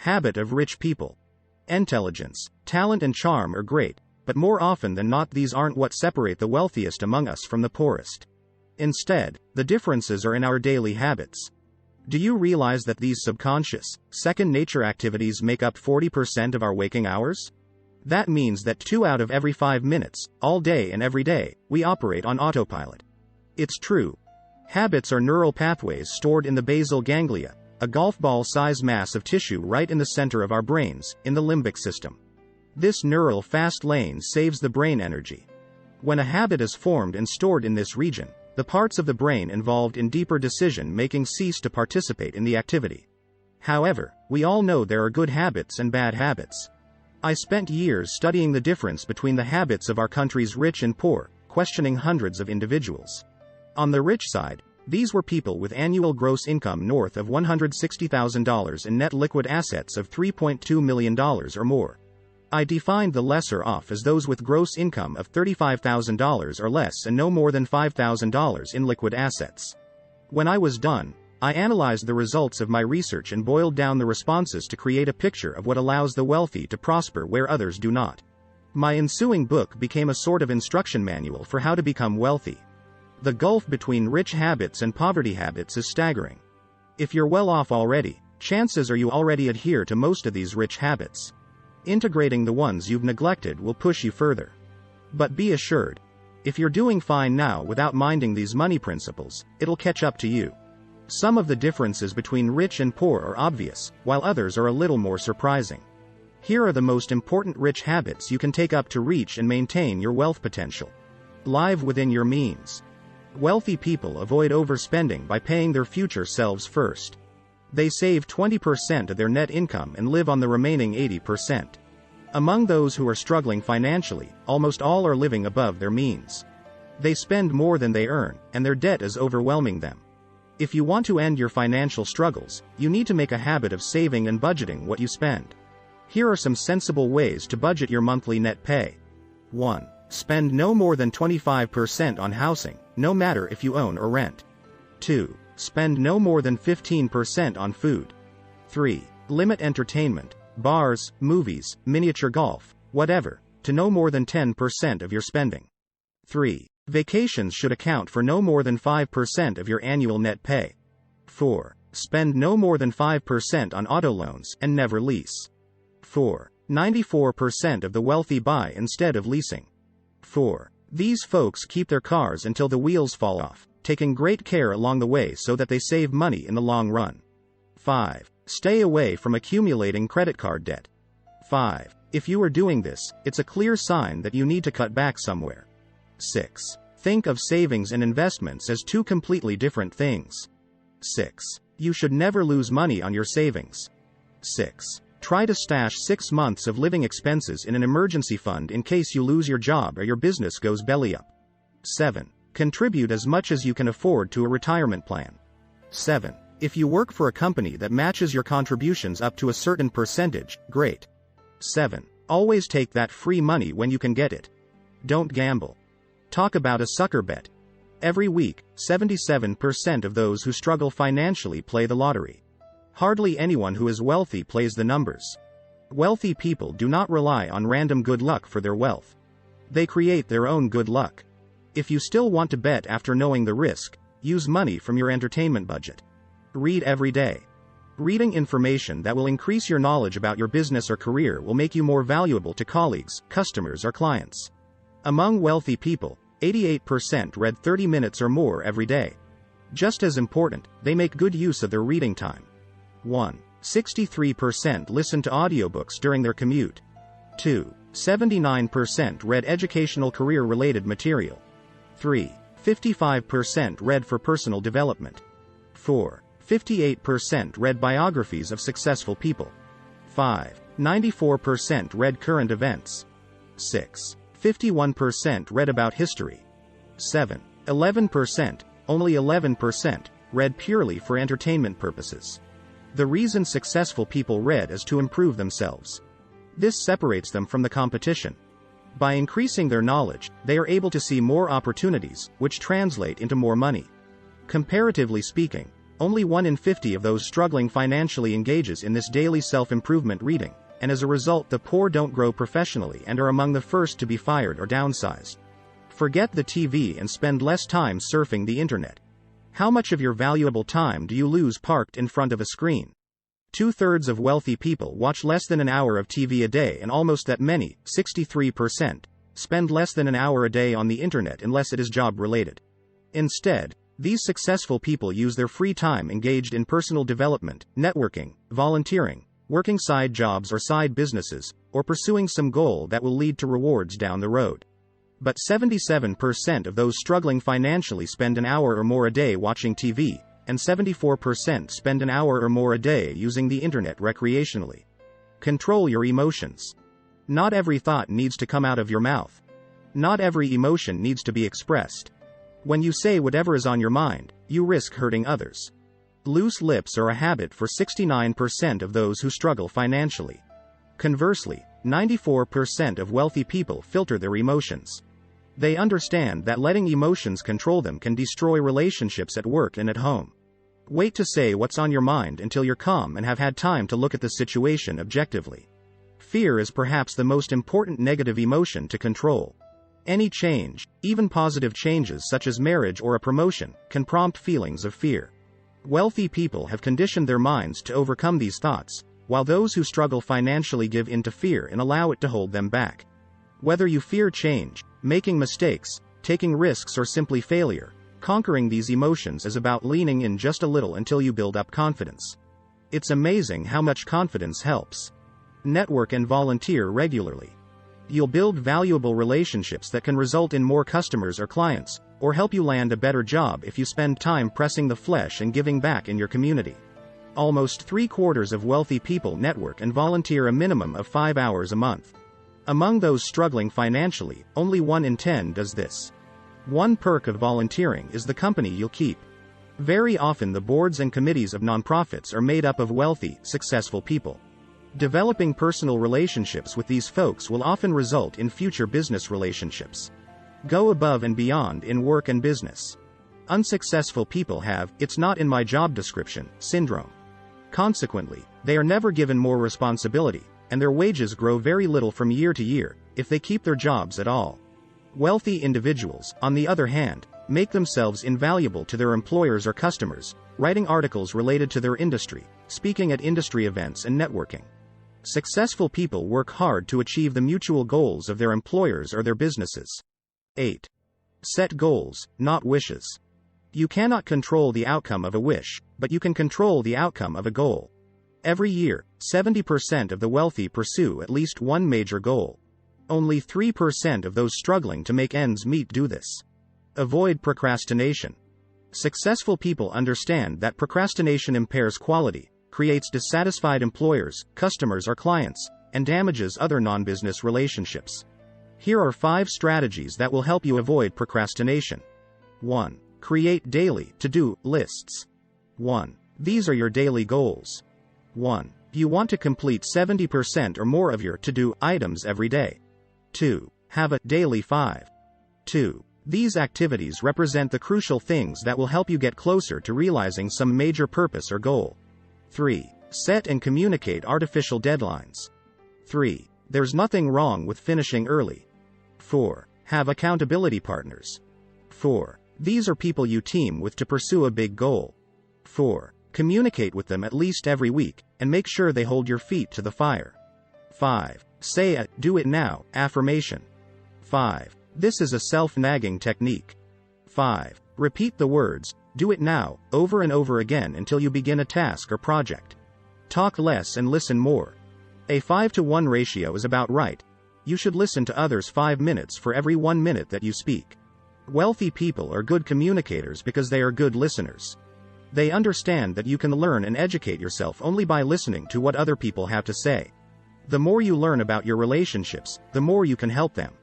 Habit of rich people. Intelligence, talent and charm are great, but more often than not these aren't what separate the wealthiest among us from the poorest. Instead, the differences are in our daily habits. Do you realize that these subconscious, second-nature activities make up 40% of our waking hours? That means that 2 out of every 5 minutes, all day and every day, we operate on autopilot. It's true. Habits are neural pathways stored in the basal ganglia, a golf ball-sized mass of tissue right in the center of our brains, in the limbic system. This neural fast lane saves the brain energy. When a habit is formed and stored in this region, the parts of the brain involved in deeper decision-making cease to participate in the activity. However, we all know there are good habits and bad habits. I spent years studying the difference between the habits of our country's rich and poor, questioning hundreds of individuals. On the rich side, these were people with annual gross income north of $160,000 and net liquid assets of $3.2 million or more. I defined the lesser off as those with gross income of $35,000 or less and no more than $5,000 in liquid assets. When I was done, I analyzed the results of my research and boiled down the responses to create a picture of what allows the wealthy to prosper where others do not. My ensuing book became a sort of instruction manual for how to become wealthy. The gulf between rich habits and poverty habits is staggering. If you're well off already, chances are you already adhere to most of these rich habits. Integrating the ones you've neglected will push you further. But be assured, if you're doing fine now without minding these money principles, it'll catch up to you. Some of the differences between rich and poor are obvious, while others are a little more surprising. Here are the most important rich habits you can take up to reach and maintain your wealth potential. Live within your means. Wealthy people avoid overspending by paying their future selves first. They save 20% of their net income and live on the remaining 80%. Among those who are struggling financially, almost all are living above their means. They spend more than they earn, and their debt is overwhelming them. If you want to end your financial struggles, you need to make a habit of saving and budgeting what you spend. Here are some sensible ways to budget your monthly net pay. 1. Spend no more than 25% on housing, no matter if you own or rent. 2. Spend no more than 15% on food. 3. Limit entertainment, bars, movies, miniature golf, whatever, to no more than 10% of your spending. 3. Vacations should account for no more than 5% of your annual net pay. 4. Spend no more than 5% on auto loans and never lease. 4. 94% of the wealthy buy instead of leasing. 4. These folks keep their cars until the wheels fall off, taking great care along the way so that they save money in the long run. 5. Stay away from accumulating credit card debt. 5. If you are doing this, it's a clear sign that you need to cut back somewhere. 6. Think of savings and investments as two completely different things. 6. You should never lose money on your savings. 6. Try to stash 6 months of living expenses in an emergency fund in case you lose your job or your business goes belly up. 7. Contribute as much as you can afford to a retirement plan. 7. If you work for a company that matches your contributions up to a certain percentage, great. 7. Always take that free money when you can get it. Don't gamble. Talk about a sucker bet. Every week, 77% of those who struggle financially play the lottery. Hardly anyone who is wealthy plays the numbers. Wealthy people do not rely on random good luck for their wealth. They create their own good luck. If you still want to bet after knowing the risk, use money from your entertainment budget. Read every day. Reading information that will increase your knowledge about your business or career will make you more valuable to colleagues, customers or clients. Among wealthy people, 88% read 30 minutes or more every day. Just as important, they make good use of their reading time. 1. 63% listen to audiobooks during their commute. 2. 79% read educational career-related material. 3. 55% read for personal development. 4. 58% read biographies of successful people. 5. 94% read current events. 6. 51% read about history. 7. 11%, only 11%, read purely for entertainment purposes. The reason successful people read is to improve themselves. This separates them from the competition. By increasing their knowledge, they are able to see more opportunities, which translate into more money. Comparatively speaking, Only 1 in 50 of those struggling financially engages in this daily self-improvement reading, and as a result the poor don't grow professionally and are among the first to be fired or downsized. Forget the TV and spend less time surfing the internet. How much of your valuable time do you lose parked in front of a screen? 2/3 of wealthy people watch less than an hour of TV a day, and almost that many, 63%, spend less than an hour a day on the internet unless it is job-related. Instead, these successful people use their free time engaged in personal development, networking, volunteering, working side jobs or side businesses, or pursuing some goal that will lead to rewards down the road. But 77% of those struggling financially spend an hour or more a day watching TV, and 74% spend an hour or more a day using the internet recreationally. Control your emotions. Not every thought needs to come out of your mouth. Not every emotion needs to be expressed. When you say whatever is on your mind, you risk hurting others. Loose lips are a habit for 69% of those who struggle financially. Conversely, 94% of wealthy people filter their emotions. They understand that letting emotions control them can destroy relationships at work and at home. Wait to say what's on your mind until you're calm and have had time to look at the situation objectively. Fear is perhaps the most important negative emotion to control. Any change, even positive changes such as marriage or a promotion, can prompt feelings of fear. Wealthy people have conditioned their minds to overcome these thoughts, while those who struggle financially give in to fear and allow it to hold them back. Whether you fear change, making mistakes, taking risks, or simply failure, conquering these emotions is about leaning in just a little until you build up confidence. It's amazing how much confidence helps. Network and volunteer regularly. You'll build valuable relationships that can result in more customers or clients, or help you land a better job if you spend time pressing the flesh and giving back in your community. Almost 3/4 of wealthy people network and volunteer a minimum of 5 hours a month. Among those struggling financially, only 1 in 10 does this. One perk of volunteering is the company you'll keep. Very often the boards and committees of nonprofits are made up of wealthy, successful people. Developing personal relationships with these folks will often result in future business relationships. Go above and beyond in work and business. Unsuccessful people have "it's not in my job description" syndrome. Consequently, they are never given more responsibility, and their wages grow very little from year to year, if they keep their jobs at all. Wealthy individuals, on the other hand, make themselves invaluable to their employers or customers, writing articles related to their industry, speaking at industry events, and networking. Successful people work hard to achieve the mutual goals of their employers or their businesses. 8. Set goals, not wishes. You cannot control the outcome of a wish, but you can control the outcome of a goal. Every year, 70% of the wealthy pursue at least one major goal. Only 3% of those struggling to make ends meet do this. Avoid procrastination. Successful people understand that procrastination impairs quality, creates dissatisfied employers, customers, or clients, and damages other non-business relationships. Here are 5 strategies that will help you avoid procrastination. 1. Create daily to-do lists. 1. These are your daily goals. 1. You want to complete 70% or more of your to-do items every day. 2. Have a daily 5. 2. These activities represent the crucial things that will help you get closer to realizing some major purpose or goal. 3. Set and communicate artificial deadlines. 3. There's nothing wrong with finishing early. 4. Have accountability partners. 4. These are people you team with to pursue a big goal. 4. Communicate with them at least every week, and make sure they hold your feet to the fire. 5. Say a "do it now" affirmation. 5. This is a self-nagging technique. 5. Repeat the words "do it now" over and over again until you begin a task or project. Talk less and listen more. A 5-to-1 ratio is about right. You should listen to others 5 minutes for every 1 minute that you speak. Wealthy people are good communicators because they are good listeners. They understand that you can learn and educate yourself only by listening to what other people have to say. The more you learn about your relationships, the more you can help them.